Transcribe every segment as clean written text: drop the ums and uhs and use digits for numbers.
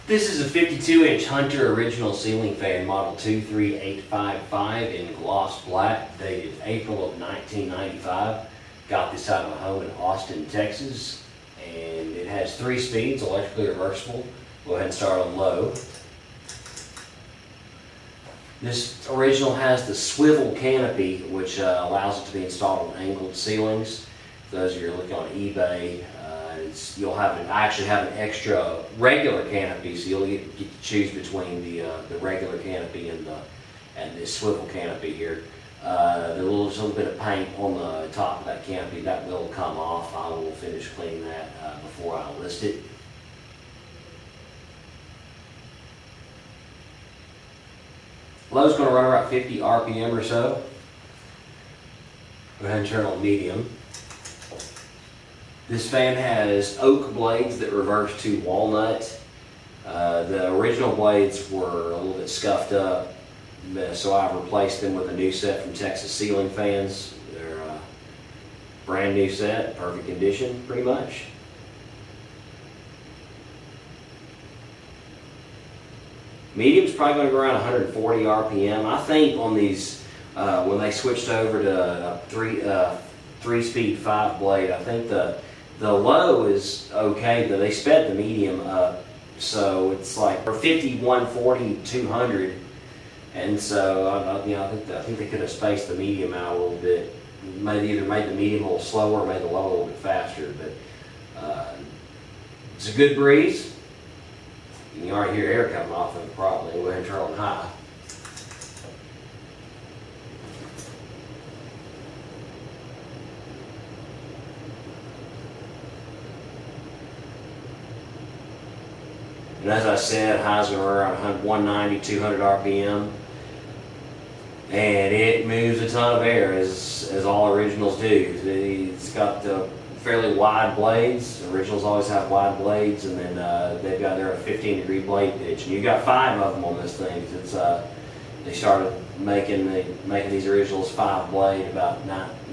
This is a 52-inch Hunter original ceiling fan, model 23855 in gloss black, dated April of 1995. Got this out of a home in Austin, Texas, and it has 3 speeds, electrically reversible. Go ahead and start on low. This original has the swivel canopy, which allows it to be installed on angled ceilings. For those of you who are looking on eBay, you'll have I actually have an extra regular canopy, so you'll get to choose between the regular canopy and this swivel canopy here. There's a little bit of paint on the top of that canopy that will come off. I will finish cleaning that before I list it. Low's going to run around 50 RPM or so. Go ahead and turn on medium. This fan has oak blades that reverse to walnut. The original blades were a little bit scuffed up, so I've replaced them with a new set from Texas Ceiling Fans. They're a brand new set, perfect condition pretty much. Medium's probably going to go around 140 RPM. I think on these, when they switched over to a 3-speed 5-blade, I think the low is okay, but they sped the medium up, so it's like 50, 140, 200, and so I think they could have spaced the medium out a little bit. Either made the medium a little slower or made the low a little bit faster, but it's a good breeze. You can already hear air coming off of it probably. Go ahead and turn on high. And as I said, highs are around 190, 200 RPM. And it moves a ton of air, as all originals do. It's got the fairly wide blades. Originals always have wide blades, and then they've got their 15-degree blade pitch. And you got 5 of them on this thing. It's they started making these originals 5-blade about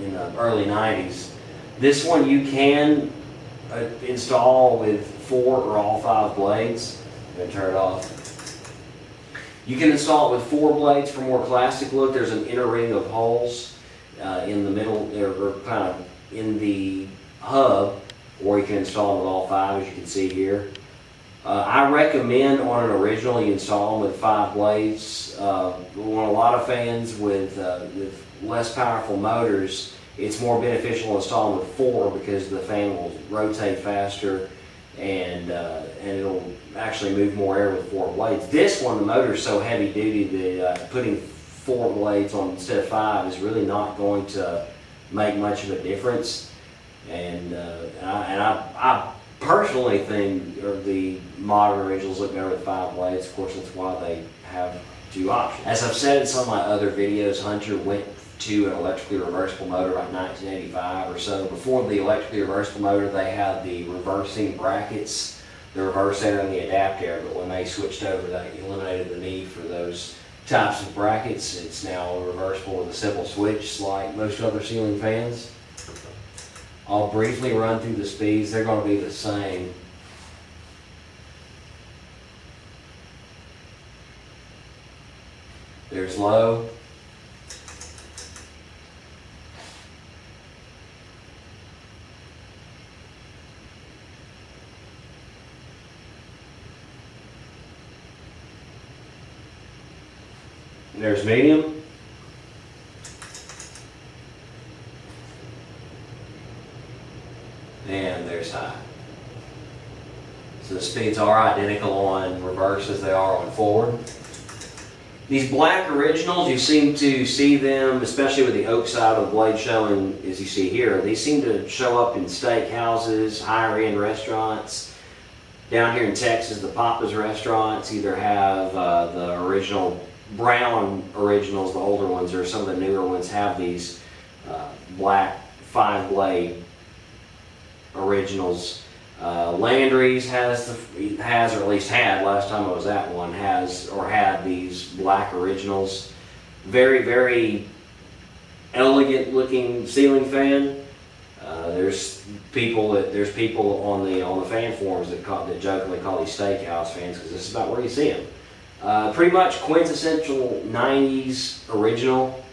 in the early 90s. This one you can install with 4 or all 5 blades. I'm going to turn it off. You can install it with 4 blades for more classic look. There's an inner ring of holes in the middle, or kind of in the hub, or you can install them with all 5, as you can see here. I recommend on an original you install them with 5 blades. On a lot of fans with less powerful motors, it's more beneficial to install them with 4 because the fan will rotate faster and it'll actually move more air with 4 blades. This one, the motor is so heavy duty that putting 4 blades on instead of 5 is really not going to make much of a difference. And I personally think the modern originals look better with 5 blades. Of course, that's why they have 2 options. As I've said in some of my other videos, Hunter went to an electrically reversible motor about 1985 or so. Before the electrically reversible motor, they had the reversing brackets, the reverse air and the adapt air, but when they switched over, that eliminated the need for those types of brackets. It's now reversible with a simple switch like most other ceiling fans. I'll briefly run through the speeds. They're going to be the same. There's low. There's medium. And there's high. So the speeds are identical on reverse as they are on forward. These black originals, you seem to see them, especially with the oak side of the blade showing, as you see here, these seem to show up in steak houses, higher end restaurants. Down here in Texas, the Papa's restaurants either have the original brown originals, the older ones, or some of the newer ones have these black 5-blade originals. Landry's has, or at least had, last time I was at one, had these black originals. Very, very elegant looking ceiling fan. There's people on the fan forums that jokingly call these steakhouse fans, because this is about where you see them. Pretty much quintessential 90s original.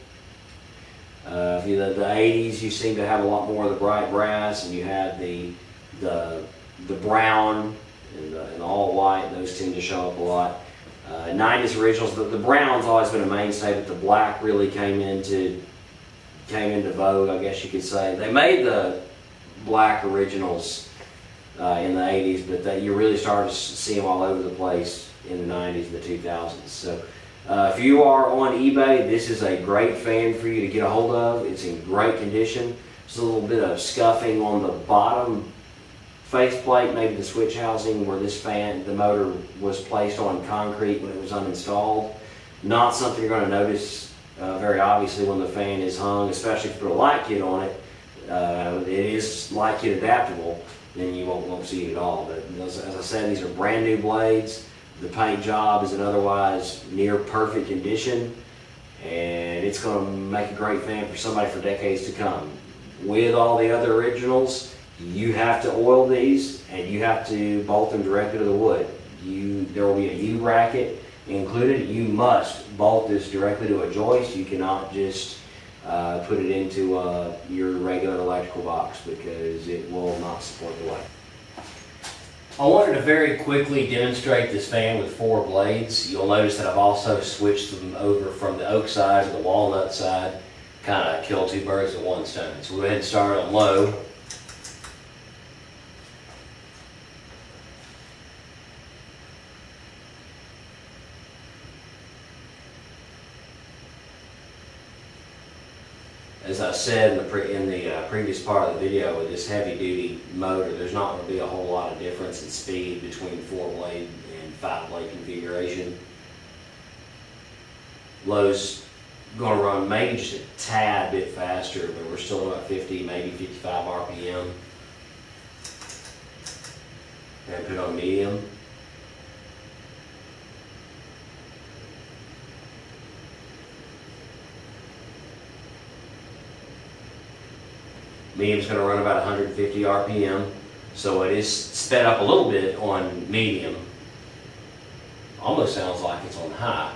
The 80s, you seem to have a lot more of the bright brass, and you had the brown and the all white. Those tend to show up a lot. 90s originals, the brown's always been a mainstay, but the black really came into vogue, I guess you could say. They made the black originals in the 80s, but you really started to see them all over the place in the 90s and the 2000s. So if you are on eBay, this is a great fan for you to get a hold of. It's in great condition. There's a little bit of scuffing on the bottom faceplate, maybe the switch housing where the motor was placed on concrete when it was uninstalled. Not something you're going to notice very obviously when the fan is hung, especially if you put a light kit on it. It is light kit adaptable, then you won't see it at all. But as I said, these are brand new blades. The paint job is in otherwise near perfect condition, and it's going to make a great fan for somebody for decades to come. With all the other originals, you have to oil these, and you have to bolt them directly to the wood. There will be a U-bracket included. You must bolt this directly to a joist. You cannot just put it into your regular electrical box, because it will not support the weight. I wanted to very quickly demonstrate this fan with 4 blades. You'll notice that I've also switched them over from the oak side to the walnut side, kind of kill 2 birds with 1 stone. So we'll go ahead and start on low. As I said in the previous part of the video, with this heavy-duty motor, there's not going to be a whole lot of difference in speed between 4-blade and 5-blade configuration. Low's going to run maybe just a tad bit faster, but we're still about 50, maybe 55 RPM. And put it on medium. Medium's going to run about 150 RPM, so it is sped up a little bit on medium. Almost sounds like it's on high.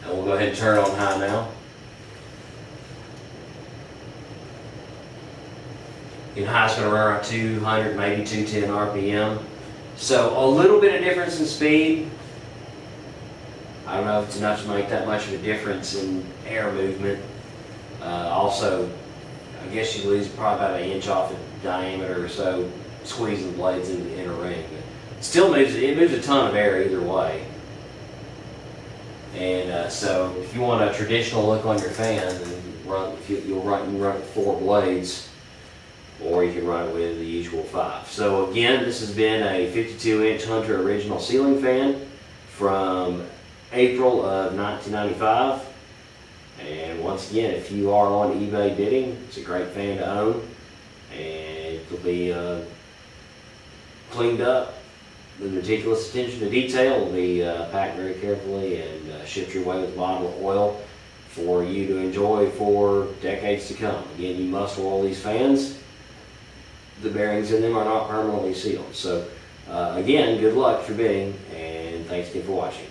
And we'll go ahead and turn it on high now. And high's going to run around 200, maybe 210 RPM. So a little bit of difference in speed. I don't know if it's enough to make that much of a difference in air movement. Also, I guess you lose probably about 1 inch off the diameter or so, squeezing the blades in the inner ring. But it still moves a ton of air either way. And so if you want a traditional look on your fan, then you'll run it with 4 blades, or you can run it with the usual 5. So again, this has been a 52-inch Hunter original ceiling fan from April of 1995. And once again, if you are on eBay bidding, it's a great fan to own, and it'll be cleaned up with meticulous attention to detail. It'll be packed very carefully and shipped your way with a bottle of oil for you to enjoy for decades to come. Again, you must oil these fans. The bearings in them are not permanently sealed. So again, good luck for bidding, and thanks again for watching.